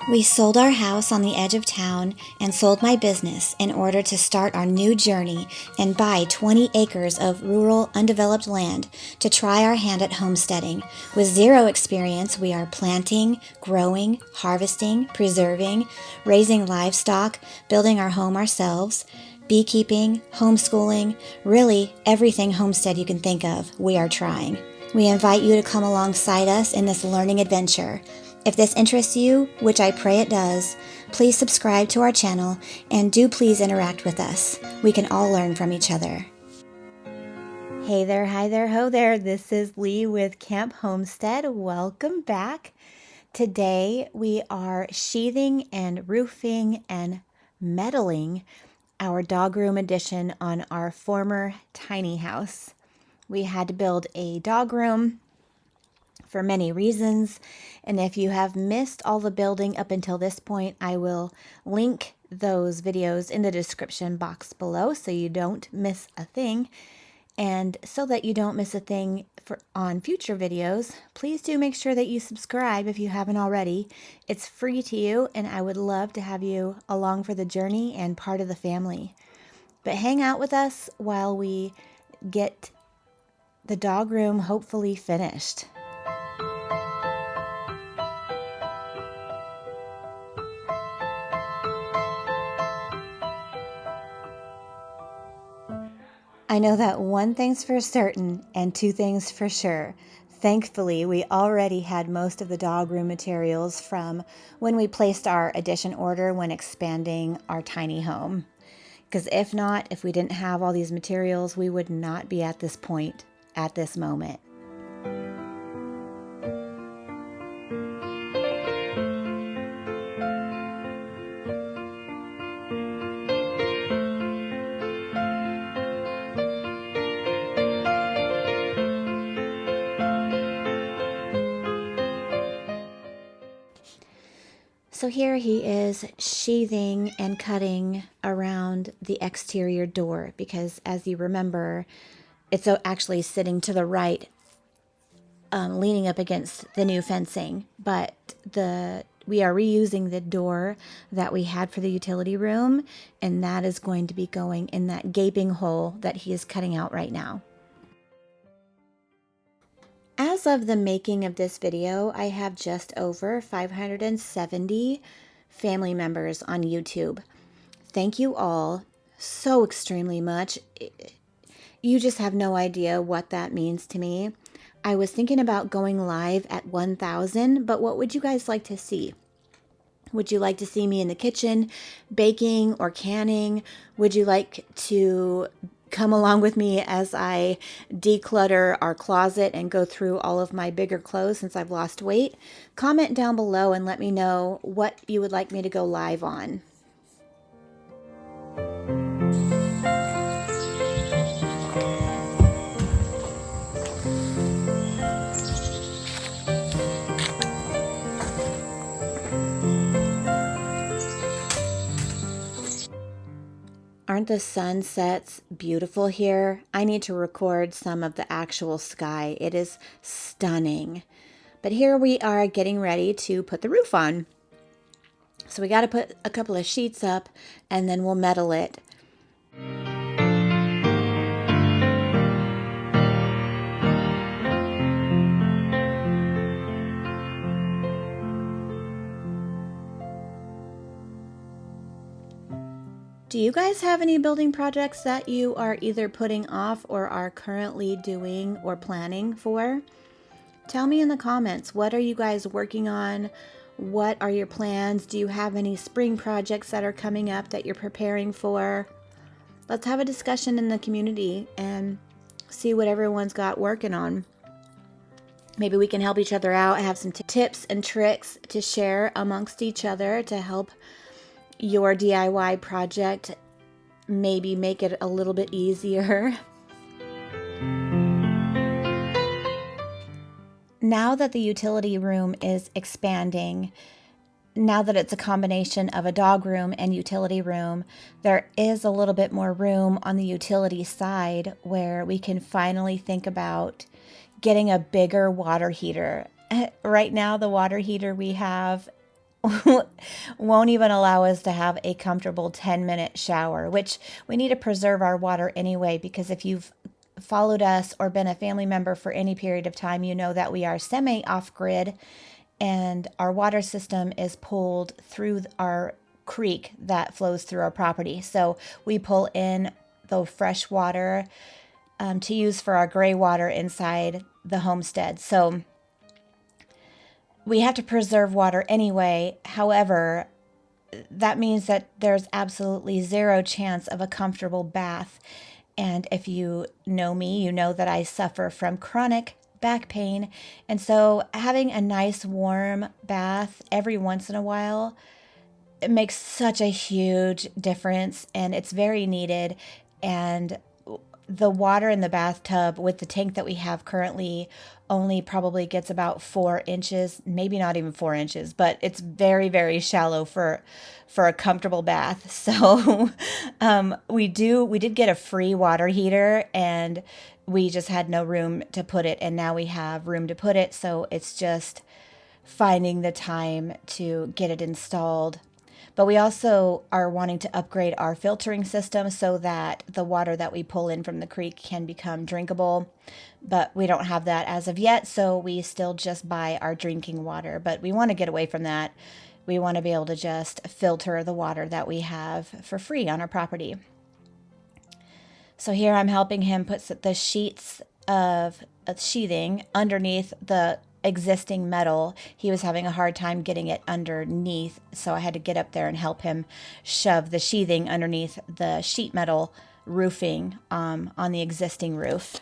We sold our house on the edge of town and sold my business in order to start our new journey and buy 20 acres of rural, undeveloped land to try our hand at homesteading. With zero experience, we are planting, growing, harvesting, preserving, raising livestock, building our home ourselves, beekeeping, homeschooling, really everything homestead you can think of, we are trying. We invite you to come alongside us in this learning adventure. If this interests you, which I pray it does, please subscribe to our channel and do please interact with us. We can all learn from each other. Hey there, hi there, ho there. This is Lee with Camp Homestead. Welcome back. Today we are sheathing and roofing and metaling our dog room addition on our former tiny house. We had to build a dog room for many reasons, and if you have missed all the building up until this point, I will link those videos in the description box below so you don't miss a thing. And so that you don't miss a thing on future videos, please do make sure that you subscribe if you haven't already. It's free to you, and I would love to have you along for the journey and part of the family. But hang out with us while we get the dog room hopefully finished. I know that one thing's for certain and two things for sure. Thankfully, we already had most of the dog room materials from when we placed our addition order when expanding our tiny home. Because if not, if we didn't have all these materials, we would not be at this point, at this moment. So here he is sheathing and cutting around the exterior door because, as you remember, it's actually sitting to the right, leaning up against the new fencing. But we are reusing the door that we had for the utility room, and that is going to be going in that gaping hole that he is cutting out right now. As of the making of this video, I have just over 570 family members on YouTube. Thank you all so extremely much. You just have no idea what that means to me. I was thinking about going live at 1,000, but what would you guys like to see? Would you like to see me in the kitchen baking or canning? Would you like to come along with me as I declutter our closet and go through all of my bigger clothes since I've lost weight? Comment down below and let me know what you would like me to go live on. Aren't the sunsets beautiful here? I need to record some of the actual sky. It is stunning. But here we are getting ready to put the roof on. So we got to put a couple of sheets up and then we'll metal it. Do you guys have any building projects that you are either putting off or are currently doing or planning for? Tell me in the comments, what are you guys working on? What are your plans? Do you have any spring projects that are coming up that you're preparing for? Let's have a discussion in the community and see what everyone's got working on. Maybe we can help each other out, have some tips and tricks to share amongst each other to help your DIY project, maybe make it a little bit easier. Now that the utility room is expanding, now that it's a combination of a dog room and utility room, there is a little bit more room on the utility side where we can finally think about getting a bigger water heater. Right now, the water heater we have won't even allow us to have a comfortable 10-minute shower, which we need to preserve our water anyway, because if you've followed us or been a family member for any period of time, you know that we are semi off-grid and our water system is pulled through our creek that flows through our property. So we pull in the fresh water to use for our gray water inside the homestead. So we have to preserve water anyway. However, that means that there's absolutely zero chance of a comfortable bath. And if you know me, you know that I suffer from chronic back pain. And so having a nice warm bath every once in a while, it makes such a huge difference, and it's very needed. And the water in the bathtub with the tank that we have currently only probably gets about 4 inches, maybe not even 4 inches, but it's very, very shallow for a comfortable bath. So we did get a free water heater, and we just had no room to put it, and now we have room to put it. So it's just finding the time to get it installed. But we also are wanting to upgrade our filtering system so that the water that we pull in from the creek can become drinkable. But we don't have that as of yet, so we still just buy our drinking water. But we want to get away from that. We want to be able to just filter the water that we have for free on our property. So here I'm helping him put the sheets of sheathing underneath the existing metal. He was having a hard time getting it underneath, so I had to get up there and help him shove the sheathing underneath the sheet metal roofing on the existing roof.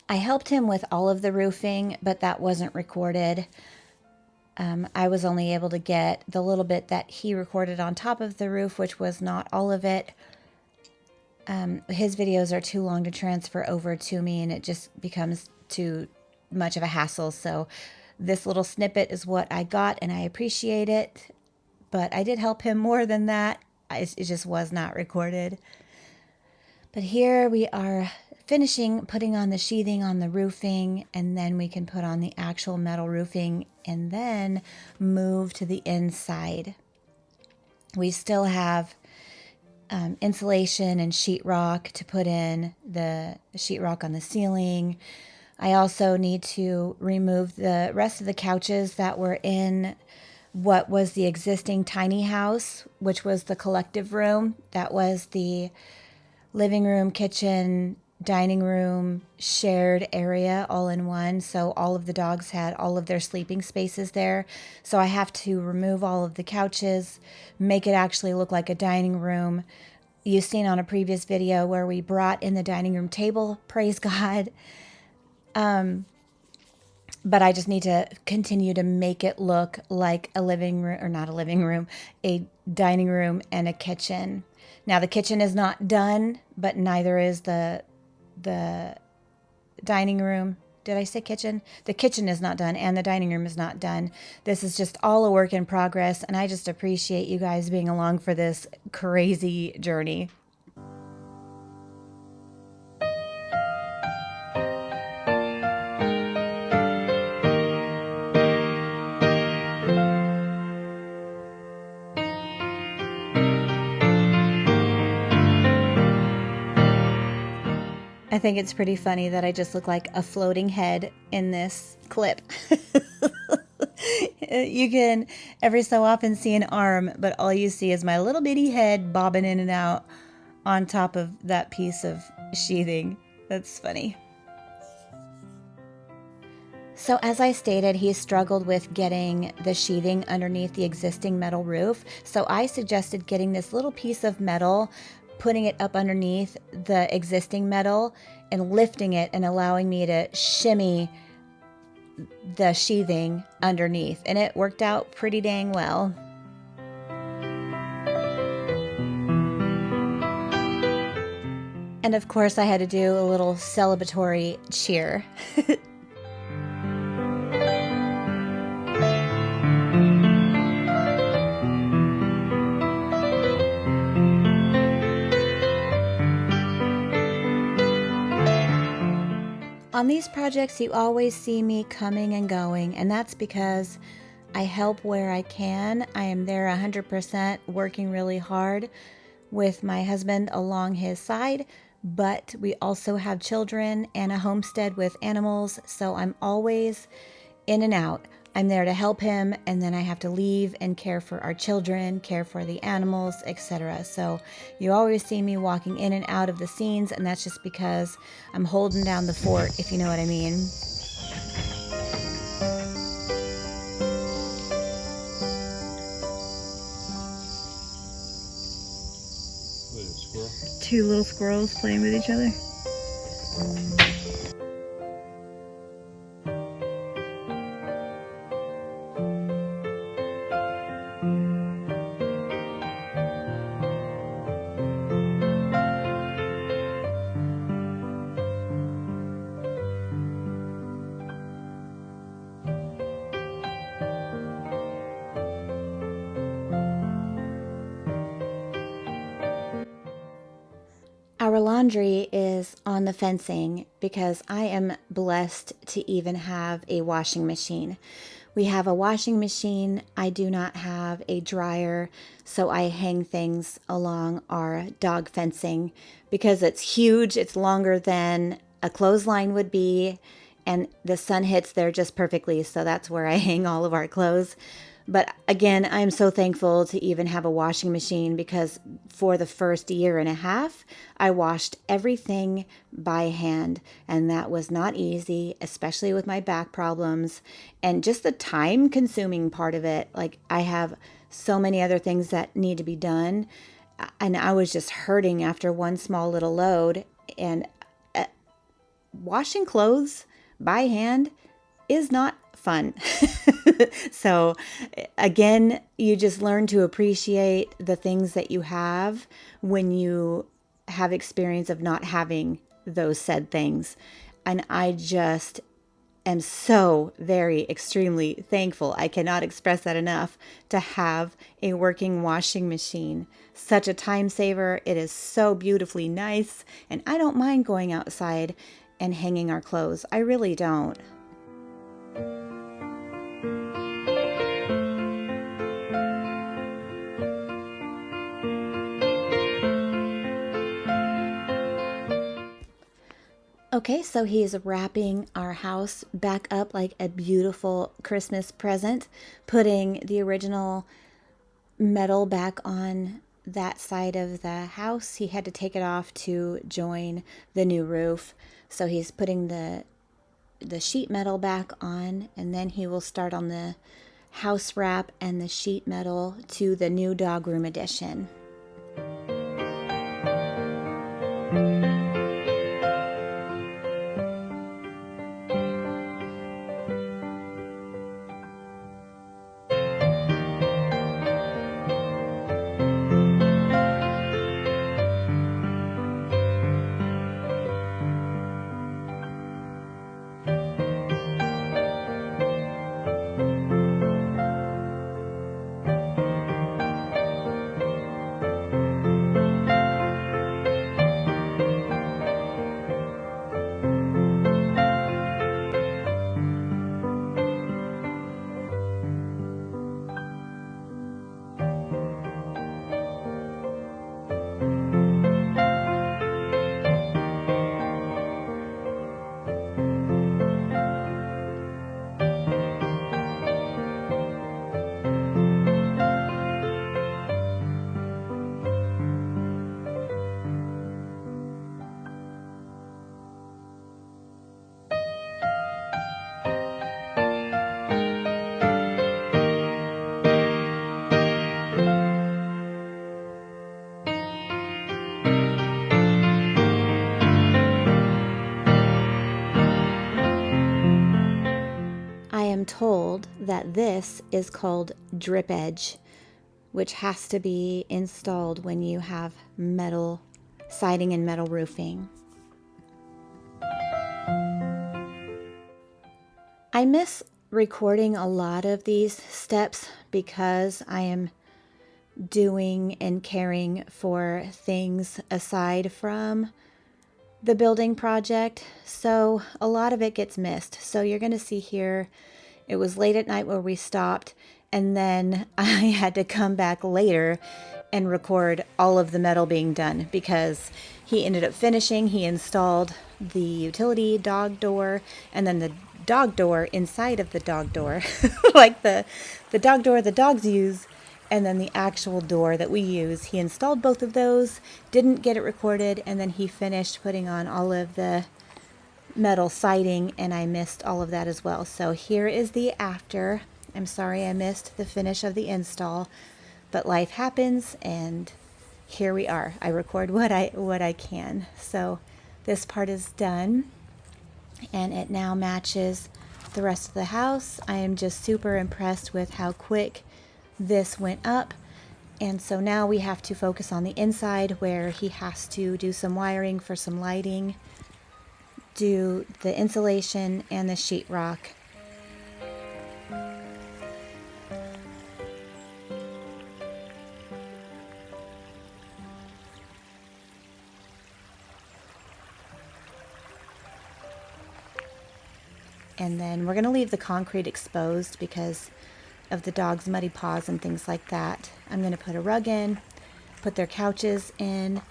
I helped him with all of the roofing, but that wasn't recorded. I was only able to get the little bit that he recorded on top of the roof, which was not all of it. His videos are too long to transfer over to me, and it just becomes too much of a hassle. So this little snippet is what I got, and I appreciate it. But I did help him more than that. It just was not recorded. But here we are finishing putting on the sheathing on the roofing, and then we can put on the actual metal roofing and then move to the inside. We still have insulation and sheetrock to put in, the sheetrock on the ceiling. I also need to remove the rest of the couches that were in what was the existing tiny house, which was the collective room. That was the living room, kitchen, dining room, shared area all in one. So all of the dogs had all of their sleeping spaces there. So I have to remove all of the couches, make it actually look like a dining room. You've seen on a previous video where we brought in the dining room table, praise God. But I just need to continue to make it look like a living room, or not a living room, a dining room and a kitchen. Now the kitchen is not done, but neither is the dining room. Did I say kitchen? The kitchen is not done and the dining room is not done. This is just all a work in progress, and I just appreciate you guys being along for this crazy journey. I think it's pretty funny that I just look like a floating head in this clip. You can every so often see an arm, but all you see is my little bitty head bobbing in and out on top of that piece of sheathing. That's funny. So as I stated, he struggled with getting the sheathing underneath the existing metal roof. So I suggested getting this little piece of metal, putting it up underneath the existing metal and lifting it and allowing me to shimmy the sheathing underneath, and it worked out pretty dang well. And of course I had to do a little celebratory cheer. On these projects, you always see me coming and going, and that's because I help where I can. I am there 100%, working really hard with my husband along his side, but we also have children and a homestead with animals, so I'm always in and out. I'm there to help him, and then I have to leave and care for our children, care for the animals, etc. So you always see me walking in and out of the scenes, and that's just because I'm holding down the fort, if you know what I mean. What is it, squirrel? Two little squirrels playing with each other. Our laundry is on the fencing because I am blessed to even have a washing machine. We have a washing machine. I do not have a dryer, so I hang things along our dog fencing because it's huge. It's longer than a clothesline would be, and the sun hits there just perfectly, so that's where I hang all of our clothes. But again, I'm so thankful to even have a washing machine because for the first year and a half, I washed everything by hand. And that was not easy, especially with my back problems and just the time consuming part of it. Like, I have so many other things that need to be done. And I was just hurting after one small little load. And washing clothes by hand is not fun. So again, you just learn to appreciate the things that you have when you have experience of not having those said things. And I just am so very extremely thankful. I cannot express that enough, to have a working washing machine. Such a time saver. It is so beautifully nice, and I don't mind going outside and hanging our clothes. I really don't. Okay, so he's wrapping our house back up like a beautiful Christmas present, putting the original metal back on that side of the house. He had to take it off to join the new roof. So he's putting the sheet metal back on, and then he will start on the house wrap and the sheet metal to the new dog room addition. that this is called drip edge, which has to be installed when you have metal siding and metal roofing. I miss recording a lot of these steps because I am doing and caring for things aside from the building project, so a lot of it gets missed. So you're going to see here, it was late at night where we stopped, and then I had to come back later and record all of the metal being done because he ended up finishing. He installed the utility dog door and then the dog door inside of the dog door, like the dog door the dogs use, and then the actual door that we use. He installed both of those, didn't get it recorded, and then he finished putting on all of the metal siding, and I missed all of that as well. So here is the after. I'm sorry I missed the finish of the install, but life happens, and here we are. I record what I can. So this part is done, and it now matches the rest of the house. I am just super impressed with how quick this went up. And so now we have to focus on the inside, where he has to do some wiring for some lighting, do the insulation and the sheetrock. And then we're going to leave the concrete exposed because of the dog's muddy paws and things like that. I'm going to put a rug in, put their couches in,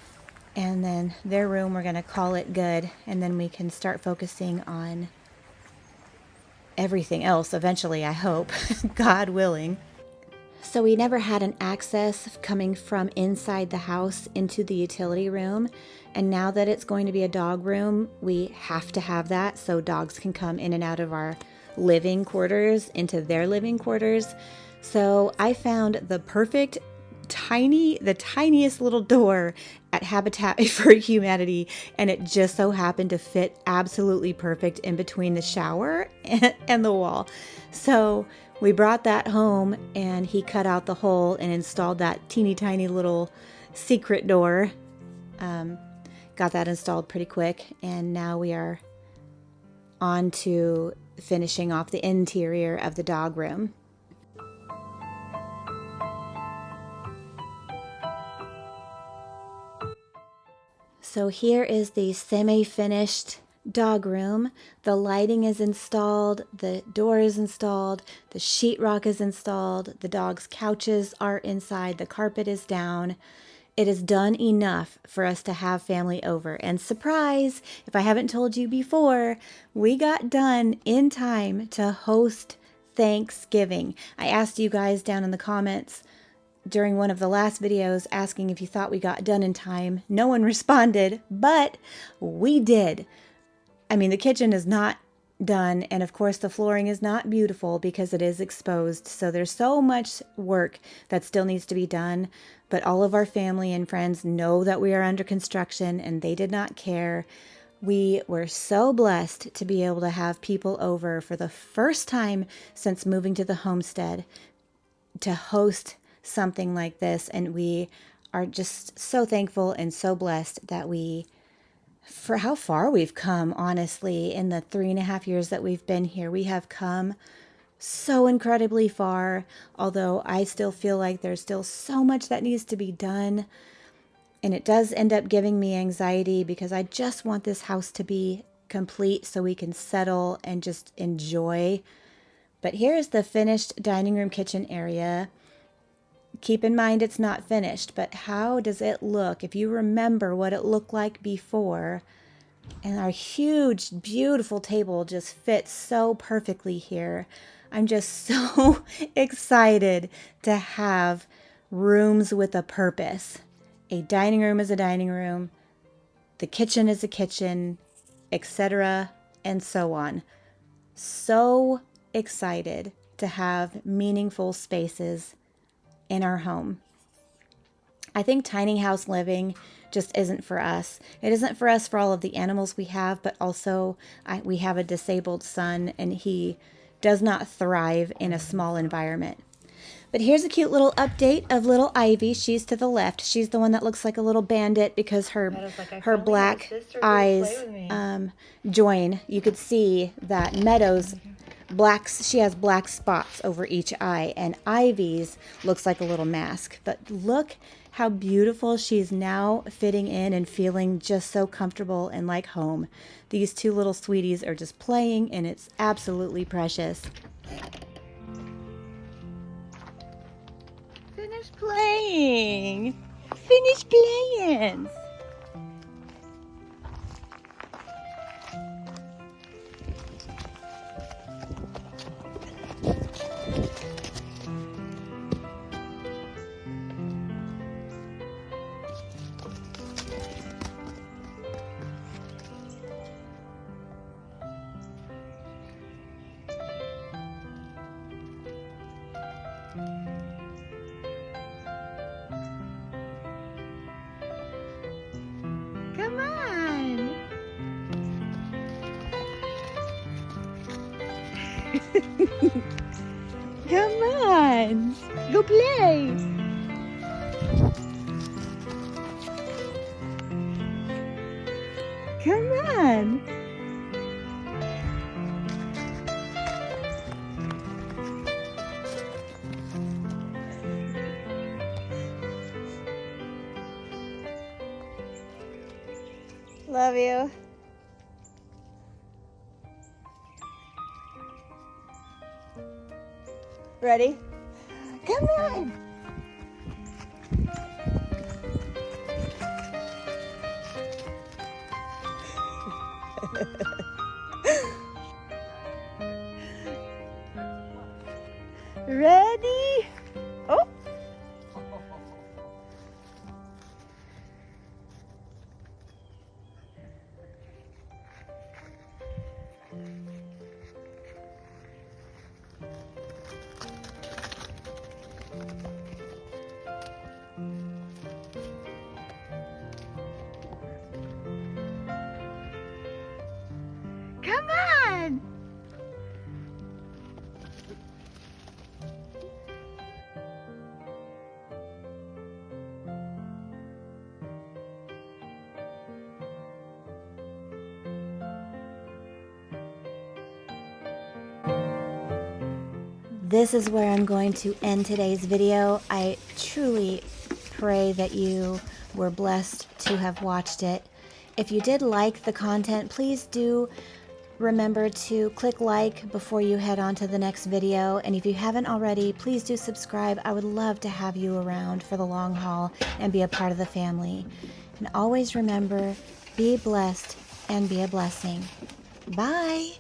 and then their room, we're going to call it good, and then we can start focusing on everything else eventually, I hope, God willing. So we never had an access coming from inside the house into the utility room, and now that it's going to be a dog room, we have to have that so dogs can come in and out of our living quarters into their living quarters. So I found the tiniest little door at Habitat for Humanity, and it just so happened to fit absolutely perfect in between the shower and the wall. So we brought that home, and he cut out the hole and installed that teeny tiny little secret door. Got that installed pretty quick, and now we are on to finishing off the interior of the dog room. So here is the semi-finished dog room. The lighting is installed, the door is installed, the sheetrock is installed, the dog's couches are inside, the carpet is down. It is done enough for us to have family over. And surprise, if I haven't told you before, we got done in time to host Thanksgiving. I asked you guys down in the comments during one of the last videos asking if you thought we got done in time. No one responded, but we did. I mean, the kitchen is not done, and of course the flooring is not beautiful because it is exposed, so there's so much work that still needs to be done, but all of our family and friends know that we are under construction, and they did not care. We were so blessed to be able to have people over for the first time since moving to the homestead to host something like this, and we are just so thankful and so blessed that for how far we've come, honestly, in the 3.5 years that we've been here. We have come so incredibly far, although I still feel like there's still so much that needs to be done. And it does end up giving me anxiety because I just want this house to be complete so we can settle and just enjoy. But here's the finished dining room kitchen area. Keep in mind it's not finished, but how does it look if you remember what it looked like before? And our huge, beautiful table just fits so perfectly here. I'm just so excited to have rooms with a purpose. A dining room is a dining room, the kitchen is a kitchen, etc., and so on. So excited to have meaningful spaces in our home. I think tiny house living just isn't for us. It isn't for us for all of the animals we have, but also we have a disabled son, and he does not thrive in a small environment. But here's a cute little update of little Ivy. She's to the left. She's the one that looks like a little bandit because her black eyes join. You could see that Meadows she has black spots over each eye, and Ivy's looks like a little mask. But look how beautiful she's now fitting in and feeling just so comfortable and like home. These two little sweeties are just playing, and it's absolutely precious. Finish playing. Finish playing. Come on. Come on. Go play. Come on. Love you. Ready? Come on. Ready? Oh. Come on! This is where I'm going to end today's video. I truly pray that you were blessed to have watched it. If you did like the content, please do remember to click like before you head on to the next video. And if you haven't already, please do subscribe. I would love to have you around for the long haul and be a part of the family. And always remember, be blessed and be a blessing. Bye.